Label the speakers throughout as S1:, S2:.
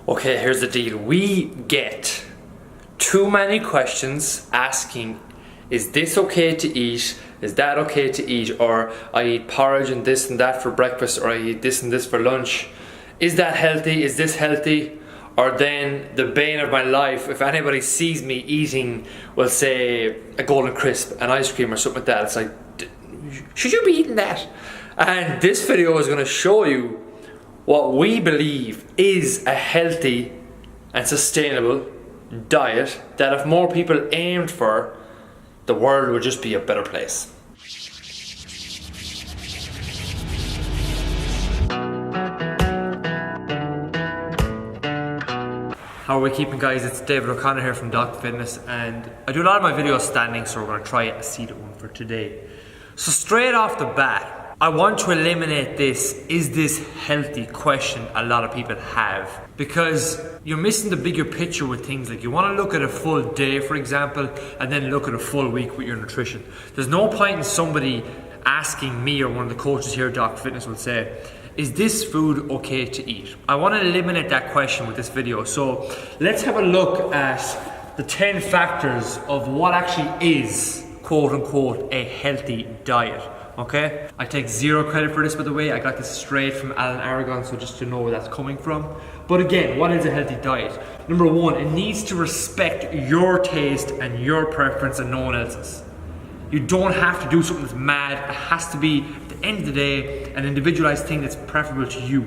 S1: Okay, here's the deal. We get too many questions asking, is this okay to eat? Is that okay to eat? Or I eat porridge and this and that for breakfast, or I eat this and this for lunch. Is that healthy? Is this healthy? Or then the bane of my life, if anybody sees me eating, well, say a Golden Crisp, an ice cream or something like that, it's like, should you be eating that? And this video is going to show you what we believe is a healthy and sustainable diet that if more people aimed for, the world would just be a better place. How are we keeping, guys? It's David O'Connor here from Dr. Fitness, and I do a lot of my videos standing, so we're going to try a seated one for today. So straight off the bat, I want to eliminate this "is this healthy" question a lot of people have, because you're missing the bigger picture with things. Like, you want to look at a full day, for example, and then look at a full week with your nutrition. There's no point in somebody asking me, or one of the coaches here at Dr. Fitness will say, is this food okay to eat? I want to eliminate that question with this video. So let's have a look at the 10 factors of what actually is, quote unquote, a healthy diet. Okay, I take zero credit for this, by the way. I got this straight from Alan Aragon, so just to know where that's coming from. But again, what is a healthy diet? Number one, it needs to respect your taste and your preference and no one else's. You don't have to do something that's mad. It has to be, at the end of the day, an individualized thing that's preferable to you.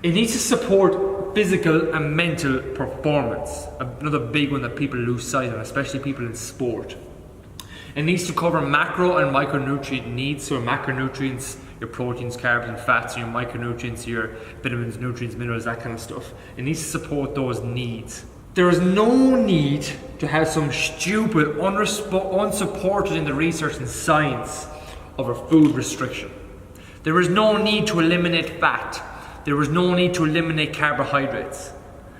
S1: It needs to support physical and mental performance. Another big one that people lose sight of, especially people in sport. It needs to cover macro and micronutrient needs. So macronutrients, your proteins, carbs and fats, and your micronutrients, your vitamins, nutrients, minerals, that kind of stuff. It needs to support those needs. There is no need to have some stupid, unsupported in the research and science of a food restriction. There is no need to eliminate fat. There is no need to eliminate carbohydrates.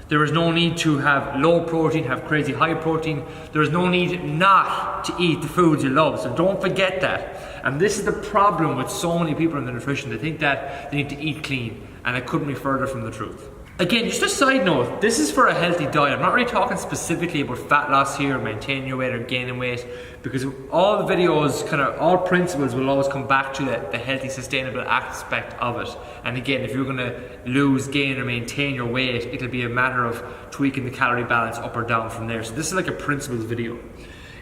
S1: There is no need to have low protein, have crazy high protein. There is no need not to eat the foods you love. So don't forget that. And this is the problem with so many people in the nutrition. They think that they need to eat clean, and it couldn't be further from the truth. Again, just a side note, this is for a healthy diet. I'm not really talking specifically about fat loss here, or maintaining your weight or gaining weight, because all the videos, all principles will always come back to the healthy, sustainable aspect of it. And again, if you're gonna lose, gain, or maintain your weight, it'll be a matter of tweaking the calorie balance up or down from there. So this is like a principles video.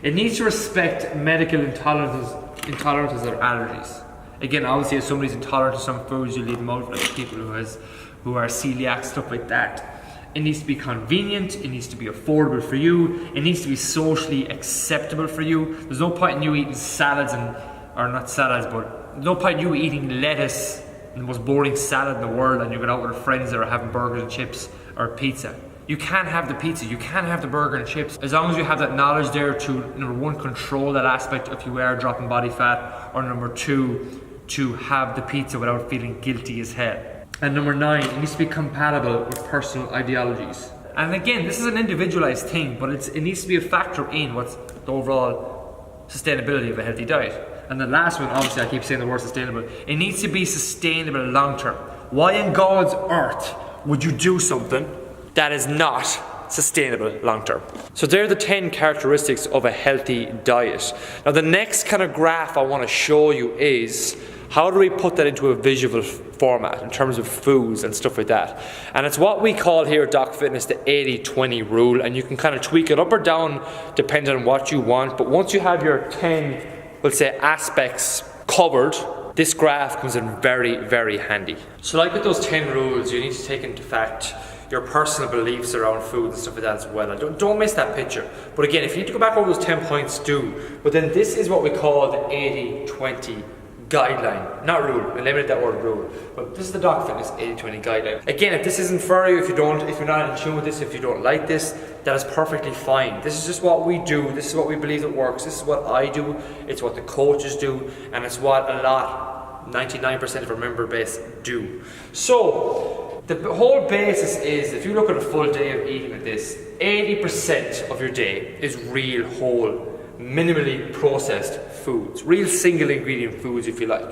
S1: It needs to respect medical intolerances or allergies. Again, obviously, if somebody's intolerant to some foods, you leave them out, like people who are celiac, stuff like that. It needs to be convenient, it needs to be affordable for you, it needs to be socially acceptable for you. There's no point in you eating salads or not salads, but there's no point in you eating lettuce, the most boring salad in the world, and you go out with friends that are having burgers and chips or pizza. You can't have the pizza, you can't have the burger and chips, as long as you have that knowledge there to, number one, control that aspect if you are dropping body fat, or number two, to have the pizza without feeling guilty as hell. And number 9, it needs to be compatible with personal ideologies. And again, this is an individualized thing, but it needs to be a factor in what's the overall sustainability of a healthy diet. And the last one, obviously I keep saying the word sustainable, it needs to be sustainable long term. Why in God's earth would you do something that is not sustainable long term? So there are the 10 characteristics of a healthy diet. Now the next kind of graph I want to show you is, how do we put that into a visual format in terms of foods and stuff like that? And it's what we call here at Doc Fitness the 80-20 rule, and you can kind of tweak it up or down depending on what you want. But once you have your 10, let's say, aspects covered, this graph comes in very, very handy. So like with those 10 rules, you need to take into fact your personal beliefs around food and stuff like that as well. And don't miss that picture. But again, if you need to go back over those 10 points, do. But then this is what we call the 80-20 guideline, not rule. Eliminate that word rule. But this is the Doc Fitness 80-20 guideline. Again, if this isn't for you, if you're not in tune with this, if you don't like this, that is perfectly fine. This is just what we do. This is what we believe that works. This is what I do. It's what the coaches do, and it's what 99% of our member base do. So the whole basis is, if you look at a full day of eating like this, 80% of your day is real whole, minimally processed foods, real single ingredient foods, if you like.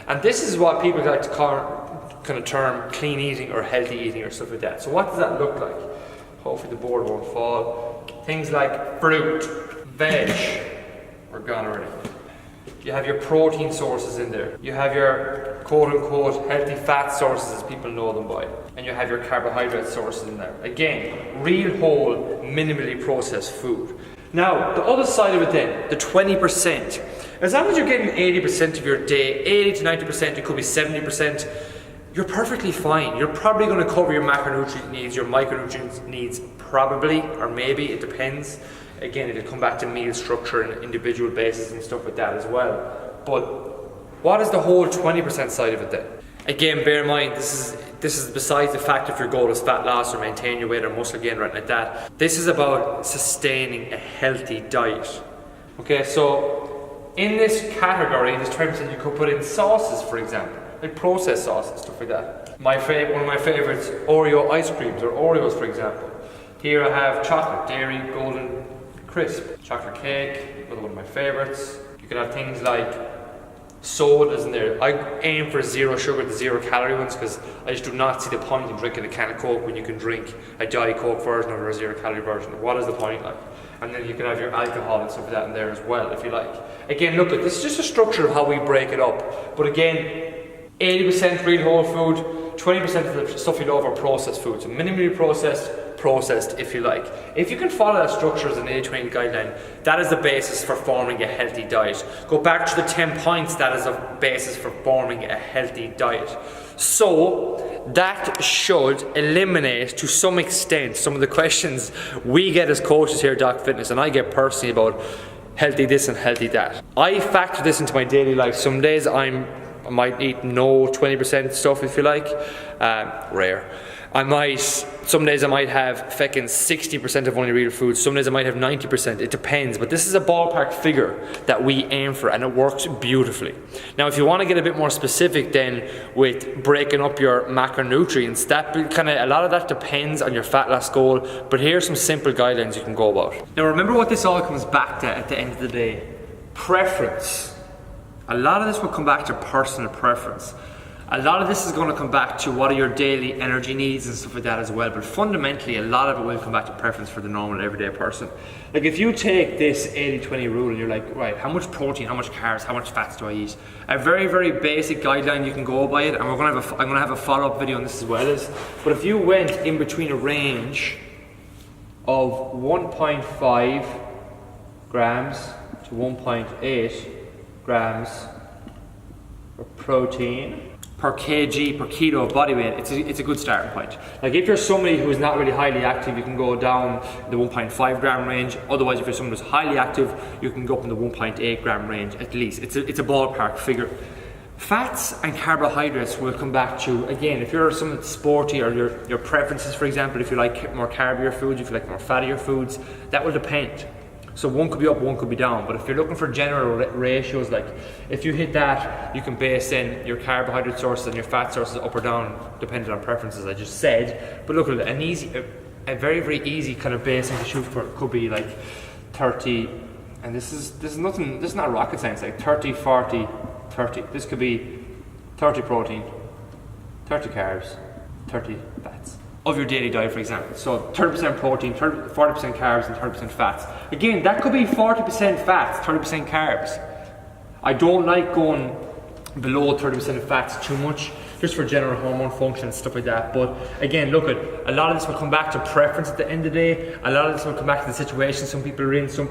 S1: And this is what people like to kind of term clean eating or healthy eating or stuff like that. So what does that look like? Hopefully the board won't fall. Things like fruit, veg, we're gone already. You have your protein sources in there. You have your quote-unquote healthy fat sources as people know them by. And you have your carbohydrate sources in there. Again, real whole, minimally processed food. Now, the other side of it then, the 20%. As long as you're getting 80% of your day, 80 to 90%, it could be 70%, you're perfectly fine. You're probably going to cover your macronutrient needs, your micronutrient needs probably, or maybe, it depends. Again, it'll come back to meal structure and individual basis and stuff like that as well. But what is the whole 20% side of it then? Again, bear in mind, this is besides the fact if your goal is fat loss or maintain your weight or muscle gain or anything like that. This is about sustaining a healthy diet. Okay, so in this category, this 20% you could put in sauces, for example, like processed sauces, stuff like that. One of my favorites, Oreo ice creams or Oreos, for example. Here I have chocolate, dairy, golden crisp, chocolate cake, another one of my favorites. You could have things like sodas in there. I aim for 0 sugar to 0 calorie ones because I just do not see the point in drinking a can of Coke when you can drink a Diet Coke version or a 0 calorie version. What is the point like? And then you can have your alcohol and stuff like that in there as well if you like. Again, look, this is just a structure of how we break it up. But again, 80% real whole food, 20% of the stuff you love are processed foods. So minimally processed if you like. If you can follow that structure as an 80-20 guideline, that is the basis for forming a healthy diet. Go back to the 10 points, that is a basis for forming a healthy diet. So that should eliminate to some extent some of the questions we get as coaches here at Doc Fitness, and I get personally about healthy this and healthy that. I factor this into my daily life. Some days I might eat no 20% stuff if you like, rare. Some days I might have feckin' 60% of only real food, some days I might have 90%, it depends, but this is a ballpark figure that we aim for and it works beautifully. Now if you want to get a bit more specific then with breaking up your macronutrients, a lot of that depends on your fat loss goal, but here are some simple guidelines you can go about. Now remember what this all comes back to at the end of the day, preference. A lot of this will come back to personal preference. A lot of this is going to come back to what are your daily energy needs and stuff like that as well, but fundamentally a lot of it will come back to preference for the normal everyday person. Like if you take this 80-20 rule and you're like, right, how much protein, how much carbs, how much fats do I eat? A very, very basic guideline, you can go by it, and I'm going to have a follow-up video on this as well. But if you went in between a range of 1.5 grams to 1.8 grams of protein per kg per kilo of body weight, it's a good starting point. Like if you're somebody who is not really highly active, you can go down the 1.5 gram range. Otherwise, if you're someone who's highly active, you can go up in the 1.8 gram range at least. It's a ballpark figure. Fats and carbohydrates will come back to, again, if you're someone that's sporty or your preferences, for example, if you like more carbier foods, if you like more fattier foods, that will depend. So one could be up, one could be down, but if you're looking for general ratios, like if you hit that, you can base in your carbohydrate sources and your fat sources up or down, depending on preferences, I just said. But look at it, a very, very easy kind of basing to shoot for could be like 30, and this is not rocket science, like 30, 40, 30. This could be 30 protein, 30 carbs, 30 fats. Of your daily diet, for example. So 30% protein, 40% carbs, and 30% fats. Again, that could be 40% fats, 30% carbs. I don't like going below 30% of fats too much, just for general hormone function and stuff like that. But again, look at a lot of this will come back to preference at the end of the day. A lot of this will come back to the situation some people are in. Some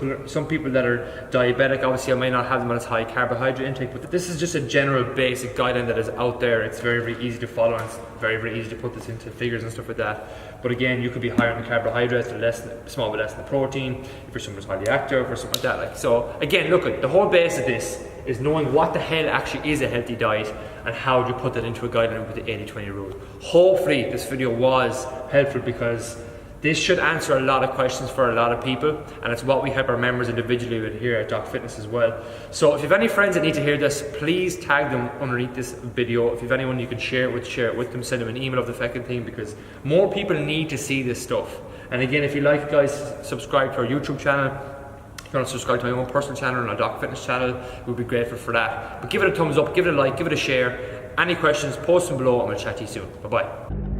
S1: people that are diabetic, obviously I may not have them as high carbohydrate intake, but this is just a general basic guideline that is out there. It's very, very easy to follow, and it's very, very easy to put this into figures and stuff like that. But again, you could be higher on the carbohydrates and small bit less than the protein if you're someone who's highly active or something like that. So again, look at the whole base of this is knowing what the hell actually is a healthy diet and how do you put that into a guideline with the 80-20 rule. Hopefully this video was helpful, because this should answer a lot of questions for a lot of people, and it's what we help our members individually with here at Doc Fitness as well. So if you have any friends that need to hear this, please tag them underneath this video. If you have anyone you can share it with them, send them an email of the fucking thing, because more people need to see this stuff. And again, if you like, guys, subscribe to our YouTube channel. If you want to subscribe to my own personal channel and our Doc Fitness channel, we'd be grateful for that. But give it a thumbs up, give it a like, give it a share, Any questions, post them below and we'll chat to you soon. Bye bye.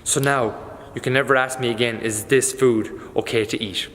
S1: So now, you can never ask me again, is this food okay to eat?